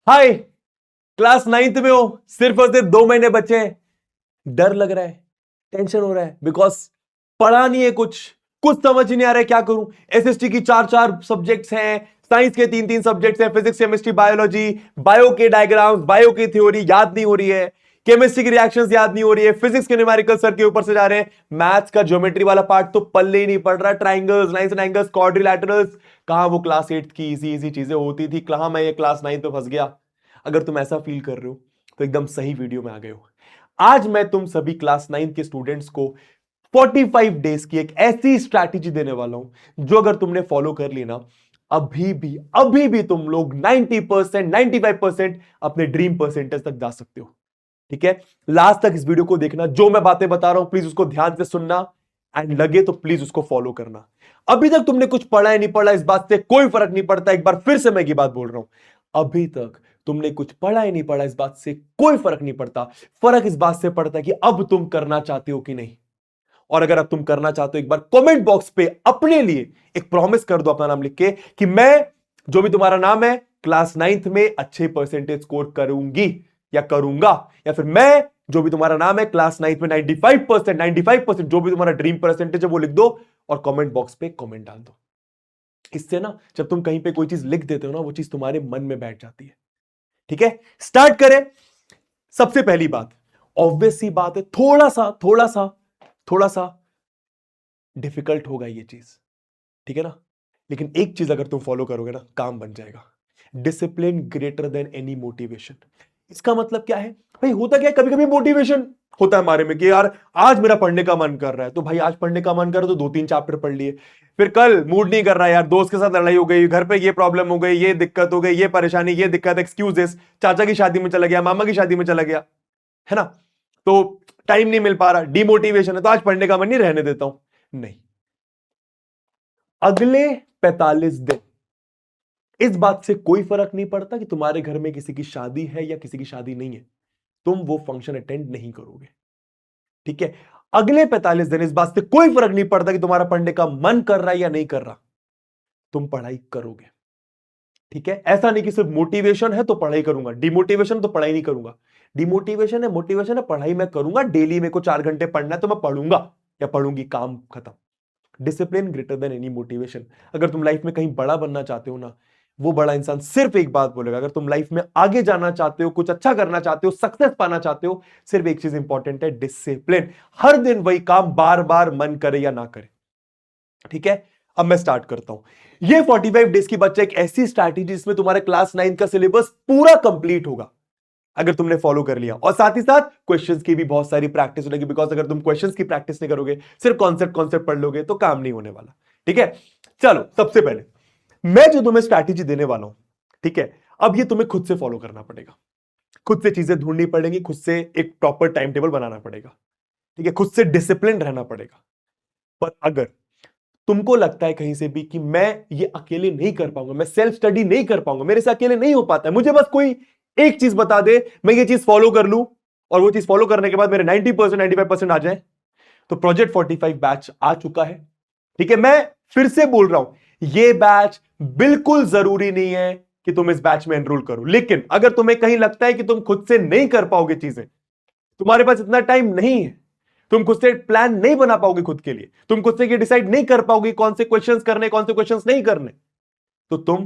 हाय। Class ninth में हो, सिर्फ और सिर्फ 2 महीने बचे हैं। डर लग रहा है, टेंशन हो रहा है, बिकॉज पढ़ा नहीं है, कुछ समझ ही नहीं आ रहा है क्या करूं। एसएसटी की चार चार सब्जेक्ट्स हैं, साइंस के तीन तीन सब्जेक्ट्स हैं, फिजिक्स केमिस्ट्री बायोलॉजी, बायो के डायग्राम्स, बायो की थ्योरी याद नहीं हो रही है, केमिस्ट्री की रिएक्शंस याद नहीं हो रही है, फिजिक्स के न्यूमेरिकल सर के ऊपर से जा रहे हैं, मैथ्स का ज्योमेट्री वाला पार्ट तो पल्ले ही नहीं पड़ रहा। ट्राइंगल्स, लाइंस एंड एंगल्स, क्वाड्रिलैटरल्स, कहां वो क्लास 8 की इजी इजी चीजें होती थी, कहां मैं ये क्लास 9 पे फंस गया। अगर तुम ऐसा फील कर रहे हो तो एकदम सही वीडियो में आ गए हो। आज मैं तुम सभी क्लास 9 के स्टूडेंट्स को 45 डेज की एक ऐसी स्ट्रैटेजी देने वाला हूं जो अगर तुमने फॉलो कर ली ना, अभी भी तुम लोग 90% 95% अपने ड्रीम परसेंटेज तक जा सकते हो। ठीक है, लास्ट तक इस वीडियो को देखना। जो मैं बातें बता रहा हूं प्लीज उसको ध्यान से सुनना, एंड लगे तो प्लीज उसको फॉलो करना। अभी तक तुमने कुछ पढ़ा है नहीं पढ़ा, इस बात से कोई फर्क नहीं पड़ता। एक बार फिर से मैं ये बात बोल रहा हूं, अभी तक तुमने कुछ पढ़ा है नहीं पढ़ा, इस बात से कोई फर्क नहीं पड़ता। फर्क इस बात से पड़ता है कि अब तुम करना चाहते हो कि नहीं। और अगर अब तुम करना चाहते हो, एक बार कमेंट बॉक्स पे अपने लिए एक प्रॉमिस कर दो, अपना नाम लिख के, कि मैं, जो भी तुम्हारा नाम है, क्लास 9th में अच्छे परसेंटेज स्कोर करूंगी या करूंगा। या फिर मैं, जो भी तुम्हारा नाम है, क्लास 9th में 95% जो भी तुम्हारा ड्रीम परसेंटेज है वो लिख दो और कमेंट बॉक्स पे कमेंट डाल दो। इससे ना, जब तुम कहीं पे कोई चीज लिख देते हो ना, वो चीज तुम्हारे मन में बैठ जाती है। ठीक है, स्टार्ट करें। सबसे पहली बात, ऑब्वियस सी बात है, थोड़ा सा डिफिकल्ट होगा ये चीज, ठीक है ना। लेकिन एक चीज अगर तुम फॉलो करोगे ना, काम बन जाएगा। Discipline greater than any motivation. इसका मतलब क्या है भाई? होता क्या है, कभी कभी मोटिवेशन होता है हमारे में कि यार आज मेरा पढ़ने का मन कर रहा है, तो भाई आज पढ़ने का मन कर रहा है तो 2-3 चैप्टर पढ़ लिए। फिर कल मूड नहीं कर रहा है, यार दोस्त के साथ लड़ाई हो गई, घर पे ये प्रॉब्लम हो गई, ये दिक्कत हो गई, ये परेशानी, ये दिक्कत, एक्सक्यूजेस, चाचा की शादी में चला गया, मामा की शादी में चला गया, है ना। तो टाइम नहीं मिल पा रहा, डिमोटिवेशन है, तो आज पढ़ने का मन नहीं, रहने देता हूं। नहीं, अगले 45 दिन इस बात से कोई फर्क नहीं पड़ता कि तुम्हारे घर में किसी की शादी है या किसी की शादी नहीं है, तुम वो फंक्शन अटेंड नहीं करोगे। ठीक है, अगले 45 दिन इस बात से कोई फर्क नहीं पड़ता कि तुम्हारा पढ़ने का मन कर रहा है या नहीं कर रहा, तुम पढ़ाई करोगे। ठीक है, ऐसा नहीं कि सिर्फ मोटिवेशन है तो पढ़ाई करूंगा, डिमोटिवेशन तो पढ़ाई नहीं करूंगा। डिमोटिवेशन है, मोटिवेशन है, पढ़ाई मैं करूंगा। डेली मेरे को 4 घंटे पढ़ना है तो मैं पढ़ूंगा या पढ़ूंगी, काम खत्म। Discipline greater than any motivation. अगर तुम लाइफ में कहीं बड़ा बनना चाहते हो ना, वो बड़ा इंसान सिर्फ एक बात बोलेगा। अगर तुम लाइफ में आगे जाना चाहते हो, कुछ अच्छा करना चाहते हो, सक्सेस पाना चाहते हो, सिर्फ एक चीज इंपॉर्टेंट है, डिसिप्लिन। हर दिन वही काम बार बार, मन करे या ना करे। ठीक है, अब मैं स्टार्ट करता हूं। ये 45 डेज की बच्चा एक ऐसी स्ट्रैटेजी जिसमें तुम्हारे क्लास 9 का सिलेबस पूरा कंप्लीट होगा अगर तुमने फॉलो कर लिया। और साथ ही साथ क्वेश्चंस की भी बहुत सारी प्रैक्टिस होगी, बिकॉज अगर तुम क्वेश्चंस की प्रैक्टिस नहीं करोगे, सिर्फ कॉन्सेप्ट कॉन्सेप्ट पढ़ लोगे तो काम नहीं होने वाला। ठीक है, चलो सबसे पहले मैं जो तुम्हें स्ट्रैटेजी देने वाला हूं, ठीक है, अब ये तुम्हें खुद से फॉलो करना पड़ेगा। खुद से चीजें ढूंढनी पड़ेगी, खुद से एक प्रॉपर टाइम टेबल बनाना पड़ेगा। ठीक है, खुद से डिसिप्लिन रहना पड़ेगा। पर अगर तुमको लगता है कहीं से भी कि मैं ये अकेले नहीं कर पाऊंगा, मैं सेल्फ स्टडी नहीं कर पाऊंगा, मेरे से अकेले नहीं हो पाता है, मुझे बस कोई एक चीज बता दे, मैं ये चीज फॉलो कर लूं और वो चीज फॉलो करने के बाद मेरे 90% 95% आ जाए, तो प्रोजेक्ट 45 बैच आ चुका है। ठीक है, मैं फिर से बोल रहा हूं, ये बैच बिल्कुल जरूरी नहीं है कि तुम इस बैच में एनरोल करो। लेकिन अगर तुम्हें कहीं लगता है कि तुम खुद से नहीं कर पाओगे चीजें, तुम्हारे पास इतना टाइम नहीं है, तुम खुद से प्लान नहीं बना पाओगे खुद के लिए, तुम खुद से ये डिसाइड नहीं कर पाओगे कौन से क्वेश्चंस करने कौन से क्वेश्चंस नहीं करने, तो तुम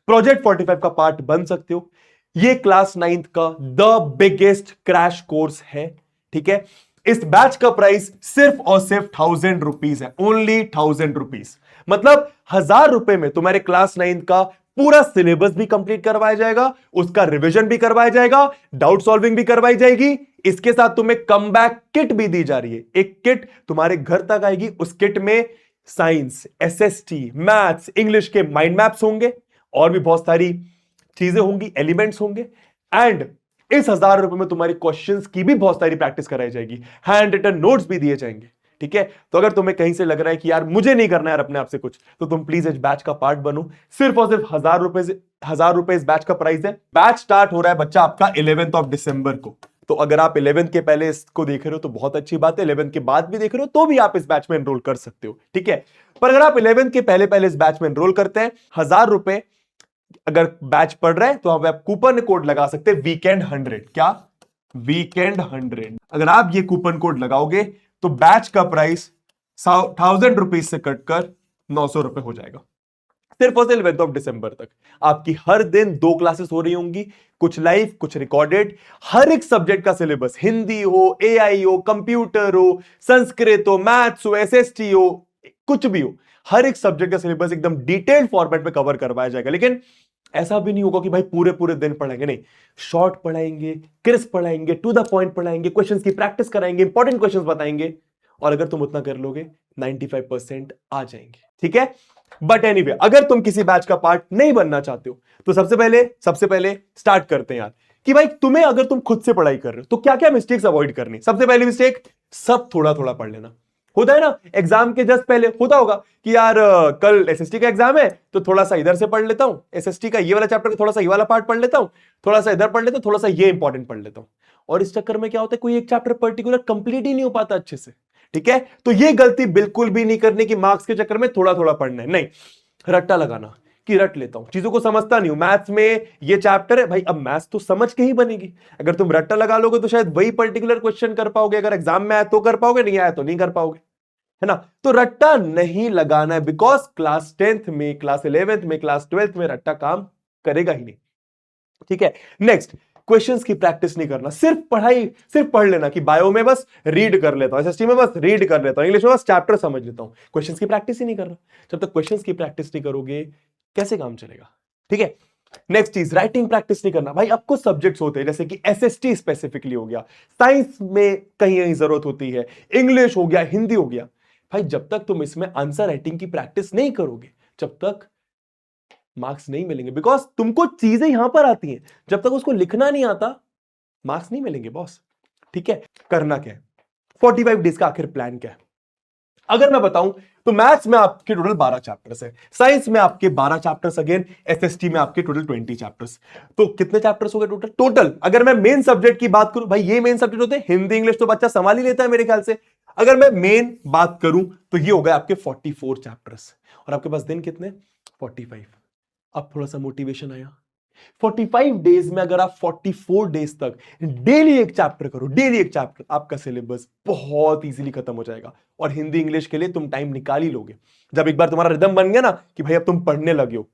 प्रोजेक्ट 45 का पार्ट बन सकते हो। ये क्लास 9th का द बिगेस्ट क्रैश कोर्स है। ठीक है, इस बैच का प्राइस सिर्फ और सिर्फ 1000 रुपीज है, ओनली 1000 रुपीज। मतलब 1000 रुपए में तुम्हारे क्लास 9th का पूरा सिलेबस भी कंप्लीट करवाया जाएगा, उसका रिवीजन भी करवाया जाएगा, डाउट सॉल्विंग भी करवाई जाएगी। इसके साथ तुम्हें कमबैक किट भी दी जा रही है। एक किट तुम्हारे घर तक आएगी, उस किट में साइंस, एसएसटी, मैथ्स, इंग्लिश के माइंड मैप्स होंगे, और भी बहुत सारी चीजें होंगी, एलिमेंट्स होंगे। एंड इस 1000 रुपए में तुम्हारी क्वेश्चंस की भी बहुत सारी प्रैक्टिस कराई जाएगी, हैंड रिटन नोट्स भी दिए जाएंगे। ठीक है, तो अगर तुम्हें कहीं से लग रहा है कि यार मुझे नहीं करना है अपने आप से कुछ, तो तुम प्लीज इस बैच का पार्ट बनो। सिर्फ और सिर्फ 1000 रुपए इस बैच का प्राइस है। बैच स्टार्ट हो रहा है बच्चा आपका 11 दिसंबर को। तो अगर आप 11 के पहले इसको देख रहे हो तो बहुत अच्छी बात है, 11 के बाद भी देख रहे हो तो भी आप इस बैच में एनरोल कर सकते हो। ठीक है, पर अगर आप 11 के पहले पहले इस बैच में एनरोल करते हैं, 1000 रुपए अगर बैच पढ़ रहे हैं तो आप कूपन कोड लगा सकते हैं weekend100। क्या? weekend100। अगर आप ये कूपन कोड लगाओगे तो बैच का प्राइस 1000 रुपीज से कटकर 900 रुपए हो जाएगा। सिर्फ और सिर्फ 11 दिसंबर तक आपकी हर दिन 2 क्लासेस हो रही होंगी, कुछ लाइव कुछ रिकॉर्डेड। हर एक सब्जेक्ट का सिलेबस, हिंदी हो, एआई हो, कंप्यूटर हो, संस्कृत हो, मैथ्स हो, एसएसटी हो, कुछ भी हो, हर एक सब्जेक्ट का सिलेबस एकदम डिटेल्ड फॉर्मेट में कवर करवाया जाएगा। लेकिन ऐसा भी नहीं होगा कि भाई पूरे पूरे दिन पढ़ाएंगे, नहीं, शॉर्ट पढ़ाएंगे, क्रिस्प पढ़ाएंगे, टू द पॉइंट पढ़ाएंगे, क्वेश्चंस की प्रैक्टिस कराएंगे, इंपॉर्टेंट क्वेश्चंस बताएंगे, और अगर तुम उतना कर लोगे 95% आ जाएंगे। ठीक है, बट एनीवे अगर तुम किसी बैच का पार्ट नहीं बनना चाहते हो तो सबसे पहले स्टार्ट करते हैं यार कि भाई तुम्हें, अगर तुम खुद से पढ़ाई कर रहे हो तो क्या क्या मिस्टेक्स अवॉइड करनी। सबसे पहली मिस्टेक, सब थोड़ा थोड़ा पढ़ लेना। होता है ना, एग्जाम के जस्ट पहले होता होगा कि यार कल एसएसटी का एग्जाम है तो थोड़ा सा इधर से पढ़ लेता हूं, एसएसटी का ये वाला चैप्टर का थोड़ा सा ये वाला पार्ट पढ़ लेता हूं, थोड़ा सा इधर पढ़ लेता हूं, थोड़ा सा ये इंपॉर्टेंट पढ़ लेता हूं, और इस चक्कर में क्या होता है, कोई एक चैप्टर पर्टिकुलर कंप्लीट ही नहीं हो पाता अच्छे से। ठीक है, तो ये गलती बिल्कुल भी नहीं करनी कि मार्क्स के चक्कर में थोड़ा थोड़ा पढ़ना है, नहीं, रट्टा लगाना कि रट लेता हूं, चीजों को समझता नहीं हूं, मैथ्स में ये चैप्टर है भाई, अब मैथ्स तो समझ के ही बनेगी। अगर तुम रट्टा लगा लोगे तो शायद वही पर्टिकुलर क्वेश्चन कर पाओगे, अगर एग्जाम में आया तो कर पाओगे, नहीं आया तो नहीं कर पाओगे, है ना। तो रट्टा नहीं लगाना है, बिकॉज क्लास 10th में, क्लास 11th में, क्लास 12th में रट्टा काम करेगा ही नहीं। ठीक है, नेक्स्ट, क्वेश्चंस की प्रैक्टिस नहीं करना, सिर्फ पढ़ लेना कि बायो में बस रीड कर लेता हूं, एसएसटी में बस रीड कर लेता हूं, इंग्लिश में बस चैप्टर समझ लेता हूं, क्वेश्चंस की प्रैक्टिस ही नहीं करना। जब तक क्वेश्चंस की प्रैक्टिस नहीं करोगे कैसे काम चलेगा। ठीक है, नेक्स्ट चीज, राइटिंग प्रैक्टिस नहीं करना। भाई आपको सब्जेक्ट्स होते हैं जैसे कि एसएसटी स्पेसिफिकली हो गया, साइंस में कहीं कहीं जरूरत होती है, इंग्लिश हो गया, हिंदी हो गया, भाई जब तक तुम इसमें आंसर राइटिंग की प्रैक्टिस नहीं करोगे जब तक मार्क्स नहीं मिलेंगे, बिकॉज तुमको चीजें यहां पर आती हैं, जब तक उसको लिखना नहीं आता मार्क्स नहीं मिलेंगे बॉस। ठीक है, करना क्या है, 45 डेज का आखिर प्लान क्या है। अगर मैं बताऊं तो मैथ्स में आपके टोटल 12 चैप्टर्स है, साइंस में आपके 12 चैप्टर्स, अगेन एसएसटी में आपके टोटल 20 चैप्टर्स। तो कितने चैप्टर्स हो गए टोटल अगर मैं मेन सब्जेक्ट की बात करूं, भाई ये मेन सब्जेक्ट होते हैं, हिंदी इंग्लिश तो बच्चा संभाल ही लेता है मेरे ख्याल से। अगर मैं मेन बात करूं तो ये हो गए आपके 44 चैप्टर्स, और आपके पास दिन कितने, 45। अब थोड़ा सा मोटिवेशन आया, 45 डेज में अगर आप 44 डेज तक डेली एक चैप्टर करो, डेली एक चैप्टर, आपका सिलेबस बहुत इजीली खत्म हो जाएगा, और हिंदी इंग्लिश के लिए तुम टाइम निकाल ही लोगे। जब एक बार तुम्हारा रिदम बन गया ना कि भाई अब तुम पढ़ने लगे हो,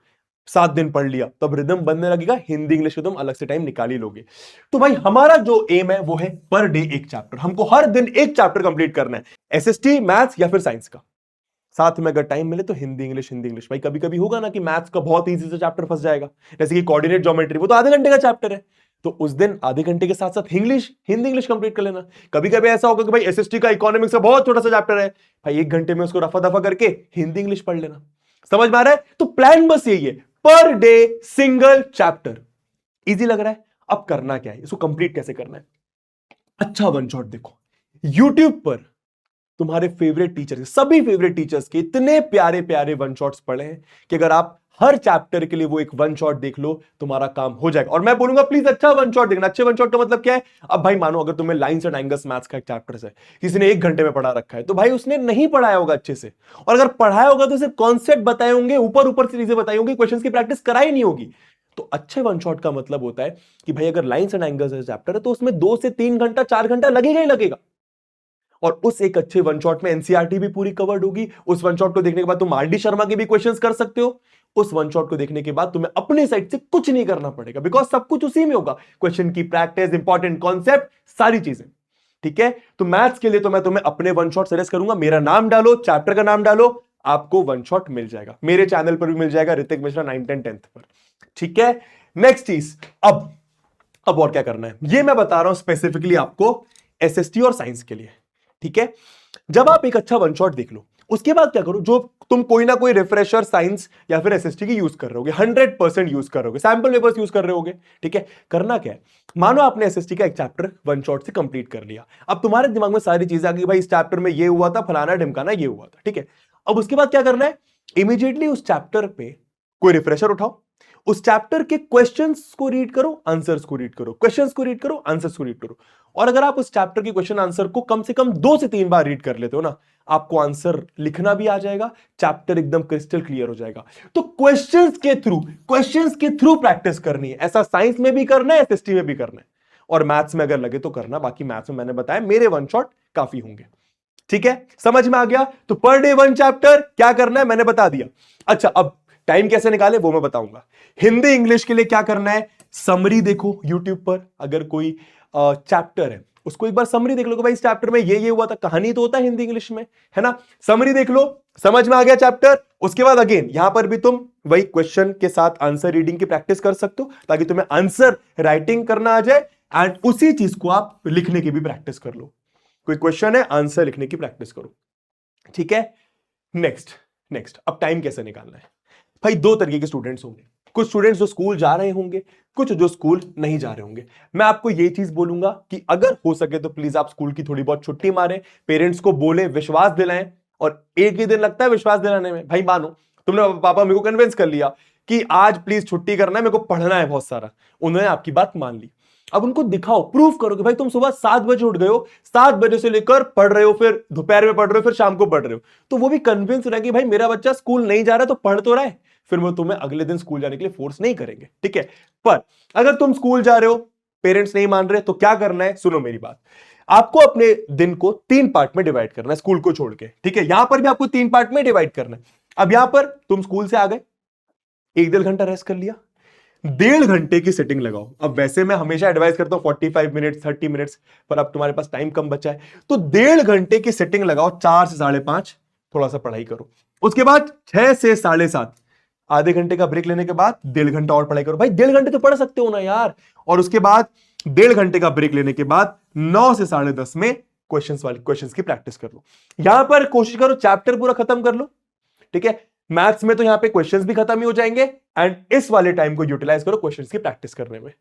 7 दिन पढ़ लिया, तब रिदम बनने लगेगा, हिंदी इंग्लिश को तुम अलग से टाइम निकाल ही लोगे। तो भाई हमारा जो एम है वो है पर डे एक चैप्टर, हमको हर दिन एक चैप्टर कंप्लीट करना है, एसएसटी, मैथ्स या फिर साइंस का। साथ में अगर टाइम मिले तो हिंदी इंग्लिश। भाई कभी कभी होगा ना कि मैथ्स का बहुत इजी से चैप्टर फंस जाएगा, जैसे कि कोऑर्डिनेट ज्योमेट्री, वो तो आधे घंटे का चैप्टर है, तो उस दिन आधे घंटे के साथ साथ हिंदी इंग्लिश कंप्लीट कर लेना। कभी कभी ऐसा होगा कि भाई एसएसटी का इकोनॉमिक्स का बहुत छोटा सा चैप्टर है, भाई 1 घंटे में उसको रफा दफा करके हिंदी इंग्लिश पढ़ लेना। समझ में आ रहा है? तो प्लान बस यही है, per day single chapter. Easy लग रहा है? अब करना क्या है, इसको कंप्लीट कैसे करना है। अच्छा वन शॉट देखो, यूट्यूब पर तुम्हारे फेवरेट टीचर, सभी फेवरेट टीचर्स के इतने प्यारे प्यारे वन शॉट्स पढ़े हैं कि अगर आप हर चैप्टर के लिए वो एक वन शॉट देख लो तुम्हारा काम हो जाएगा। और मैं बोलूंगा प्लीज अच्छा वन शॉट देखना। अच्छे वन शॉट का मतलब क्या है, अब भाई मानो अगर तुम्हें लाइन्स एंड एंगल्स मैथ्स का एक चैप्टर है, किसी ने 1 घंटे में पढ़ा रखा है, तो भाई उसने नहीं पढ़ाया होगा अच्छे से, और अगर पढ़ाया होगा तो सिर्फ कॉन्सेप्ट बताए होंगे, ऊपर ऊपर से चीजें बताई होंगी, क्वेश्चन की प्रैक्टिस कराई नहीं होगी। तो अच्छे वन शॉट का मतलब होता है कि भाई अगर लाइन्स एंड एंगल्स चैप्टर है तो उसमें 2 से 3 घंटा 4 घंटा लगेगा ही लगेगा, और उस एक अच्छे वन शॉट में एनसीईआरटी भी पूरी कवर्ड होगी। उस वन शॉट को देखने के बाद तुम आरडी शर्मा के भी क्वेश्चंस कर सकते हो। उस वन शॉट को देखने के बाद तुम्हें अपने साइड से कुछ नहीं करना पड़ेगा, बिकॉज सब कुछ उसी में होगा, क्वेश्चन की प्रैक्टिस, इंपॉर्टेंट कॉन्सेप्ट, सारी चीजें। ठीक है, तो मैथ्स के लिए तो मैं तुम्हें अपने वन शॉट सजेस्ट करूंगा, मेरा नाम डालो, चैप्टर का नाम डालो, आपको वन शॉट मिल जाएगा। मेरे चैनल पर भी मिल जाएगा, Hrithik Mishra 9th and 10th पर। ठीक है, नेक्स्ट चीज, अब और क्या करना है ये मैं बता रहा हूं स्पेसिफिकली आपको एसएसटी और साइंस के लिए। ठीक है, जब आप एक अच्छा वन शॉट देख लो, उसके बाद क्या करो, जो तुम कोई ना कोई रिफ्रेशर साइंस या फिर एसएसटी की यूज कर रहे होगे, 100% यूज कर रहे होगे, सैंपल पेपर्स यूज कर रहे होगे। ठीक है, करना क्या है, मानो आपने एसएसटी का एक चैप्टर वन शॉट से कंप्लीट कर लिया, अब तुम्हारे दिमाग में सारी चीजें आ गई, भाई इस चैप्टर में ये हुआ था, फलाना ढिमकाना ये हुआ था। ठीक है, अब उसके बाद क्या करना है, इमीडिएटली उस चैप्टर पे कोई रिफ्रेशर उठाओ, उस चैप्टर के क्वेश्चंस को रीड करो, आंसर्स को रीड करो, क्वेश्चंस को रीड करो, आंसर्स को रीड करो। और अगर आप उस चैप्टर के क्वेश्चन आंसर को कम से कम 2 से 3 बार रीड कर लेते हो ना, आपको आंसर लिखना भी आ जाएगा, चैप्टर एकदम क्रिस्टल क्लियर हो जाएगा। तो क्वेश्चंस के थ्रू प्रैक्टिस करनी है। ऐसा साइंस में भी करना है, एसएसटी में भी करना है, और मैथ्स में अगर लगे तो करना। बाकी मैथ्स में मैंने बताया मेरे वन शॉट काफी होंगे। ठीक है, समझ में आ गया? तो पर डे 1 चैप्टर क्या करना है मैंने बता दिया। अच्छा, अब टाइम कैसे निकाले वो मैं बताऊंगा। हिंदी इंग्लिश के लिए क्या करना है, समरी देखो यूट्यूब पर। अगर कोई चैप्टर है उसको एक बार समरी देख लो कि भाई इस चैप्टर में ये हुआ था। कहानी तो होता है हिंदी इंग्लिश में, है ना। समरी देख लो, समझ में आ गया चैप्टर। उसके बाद अगेन यहां पर भी तुम वही क्वेश्चन के साथ आंसर रीडिंग की प्रैक्टिस कर सकते हो, ताकि तुम्हें आंसर राइटिंग करना आ जाए, एंड उसी चीज को आप लिखने की भी प्रैक्टिस कर लो। कोई क्वेश्चन है, आंसर लिखने की प्रैक्टिस करो। ठीक है, नेक्स्ट अब टाइम कैसे निकालना है। भाई 2 तरीके के स्टूडेंट्स होंगे, कुछ स्टूडेंट्स जो स्कूल जा रहे होंगे, कुछ जो स्कूल नहीं जा रहे होंगे। मैं आपको ये चीज बोलूंगा कि अगर हो सके तो प्लीज आप स्कूल की थोड़ी बहुत छुट्टी मारें, पेरेंट्स को बोले, विश्वास दिलाएं। और एक ही दिन लगता है विश्वास दिलाने में। भाई मानो तुमने पापा मेरे को कन्विंस कर लिया कि आज प्लीज छुट्टी करना है, मेरे को पढ़ना है बहुत सारा, उन्होंने आपकी बात मान ली। अब उनको दिखाओ, प्रूफ करो कि भाई तुम सुबह 7 बजे उठ गए हो, 7 बजे से लेकर पढ़ रहे हो, फिर दोपहर में पढ़ रहे हो, फिर शाम को पढ़ रहे हो। तो वो भी कन्विंस रहे कि भाई मेरा बच्चा स्कूल नहीं जा रहा तो पढ़ तो रहा है, फिर वो तुम्हें अगले दिन स्कूल जाने के लिए फोर्स नहीं करेंगे। ठीक है, पर अगर तुम स्कूल जा रहे हो, पेरेंट्स नहीं मान रहे, तो क्या करना है, सुनो मेरी बात। आपको अपने दिन को 3 पार्ट में डिवाइड करना है, स्कूल को छोड़ के। ठीक है, यहां पर भी आपको 3 पार्ट में डिवाइड करना है। अब यहां पर तुम स्कूल से आ गए, 1-1.5 घंटा रेस्ट कर लिया, 1.5 घंटे की सेटिंग लगाओ। अब वैसे मैं हमेशा एडवाइस करता हूं 45 मिनट्स 30 मिनट्स, पर अब तुम्हारे पास टाइम कम बचा है, तो 1.5 घंटे की सेटिंग लगाओ। 4 से 5:30 थोड़ा सा पढ़ाई करो। उसके बाद 6 से 7:30 आधे घंटे का ब्रेक लेने के बाद 1.5 घंटा और पढ़ाई करो। भाई 1.5 घंटे तो पढ़ सकते हो ना यार। और उसके बाद 1.5 घंटे का ब्रेक लेने के बाद 9 से 10:30 में क्वेश्चंस की प्रैक्टिस कर लो। यहां पर कोशिश करो चैप्टर पूरा खत्म कर लो। ठीक है, मैथ्स में तो यहां पे क्वेश्चंस भी खत्म ही हो जाएंगे, एंड इस वाले टाइम को यूटिलाइज करो क्वेश्चंस की प्रैक्टिस करने में।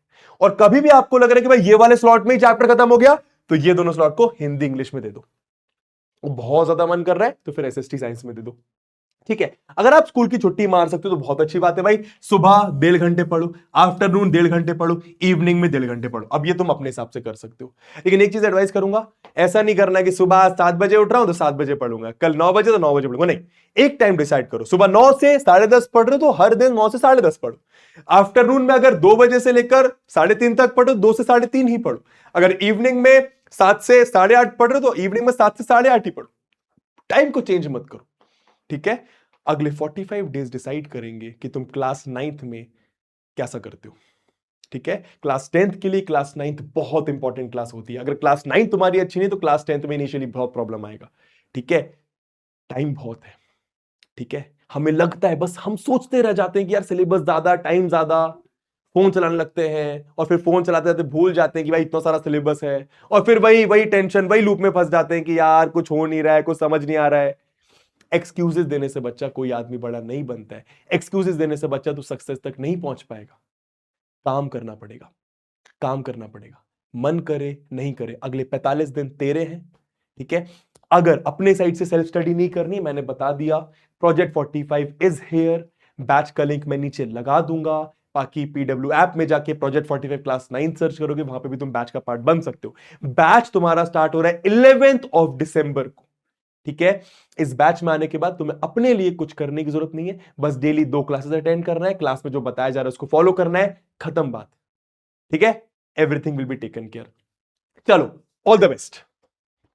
और कभी भी आपको लग रहा है कि भाई ये वाले स्लॉट में ही चैप्टर खत्म हो गया, तो ये दोनों स्लॉट को हिंदी इंग्लिश में दे दो। बहुत ज्यादा मन कर रहा है तो फिर एसएसटी साइंस में दे दो। ठीक है, अगर आप स्कूल की छुट्टी मार सकते हो तो बहुत अच्छी बात है भाई। सुबह 1.5 घंटे पढ़ो, आफ्टरनून 1.5 घंटे पढ़ो, इवनिंग में 1.5 घंटे पढ़ो। अब ये तुम अपने हिसाब से कर सकते हो, लेकिन एक चीज एडवाइस करूंगा, ऐसा नहीं करना कि सुबह 7 बजे उठ रहा हूं तो 7 बजे पढ़ूंगा, कल 9 बजे तो 9 बजे पढ़ूंगा। नहीं, एक टाइम डिसाइड करो। सुबह 9 से 10:30 पढ़ रहे हो तो हर दिन 9 से 10:30 पढ़ो। आफ्टरनून में अगर 2 बजे से लेकर 3:30 तक पढ़ो, 2 से 3:30 ही पढ़ो। अगर इवनिंग में 7 से 8:30 पढ़ रहे हो तो इवनिंग में 7 से 8:30 ही पढ़ो। टाइम को चेंज मत करो। ठीक है, अगले 45 डेज डिसाइड करेंगे कि तुम क्लास 9th में कैसा करते हो। ठीक है, क्लास 10th के लिए क्लास 9th बहुत इंपॉर्टेंट क्लास होती है। अगर क्लास 9 तुम्हारी अच्छी नहीं तो क्लास 10th में इनिशियली बहुत प्रॉब्लम आएगा। ठीक है, टाइम बहुत है। ठीक है, हमें लगता है, बस हम सोचते रह जाते हैं कि यार सिलेबस ज्यादा, टाइम ज्यादा, फोन चलाने लगते हैं, और फिर फोन चलाते जाते भूल जाते हैं कि भाई इतना सारा सिलेबस है, और फिर वही टेंशन, वही लूप में फंस जाते हैं कि यार कुछ हो नहीं रहा है, कुछ समझ नहीं आ रहा है। एक्सक्यूजेस देने से बच्चा कोई आदमी बड़ा नहीं बनता है। एक्सक्यूजेस देने से बच्चा तो सक्सेस तक नहीं पहुंच पाएगा। काम करना पड़ेगा, काम करना पड़ेगा, मन करे नहीं करे, अगले 45 दिन तेरे हैं। ठीक है, अगर अपने साइड से सेल्फ स्टडी नहीं करनी, मैंने बता दिया, प्रोजेक्ट 45 इज हियर। बैच का लिंक मैं नीचे लगा दूंगा। बाकी पीडब्ल्यू ऐप में जाके प्रोजेक्ट 45 क्लास 9 सर्च करोगे, वहां पे भी तुम बैच का पार्ट बन सकते हो। बैच तुम्हारा स्टार्ट हो रहा है 11 दिसंबर को। ठीक है, इस बैच में आने के बाद तुम्हें अपने लिए कुछ करने की जरूरत नहीं है, बस डेली 2 क्लासेस अटेंड करना है, क्लास में जो बताया जा रहा है उसको फॉलो करना है, खत्म बात। ठीक है, everything will be taken care. चलो, ऑल द बेस्ट।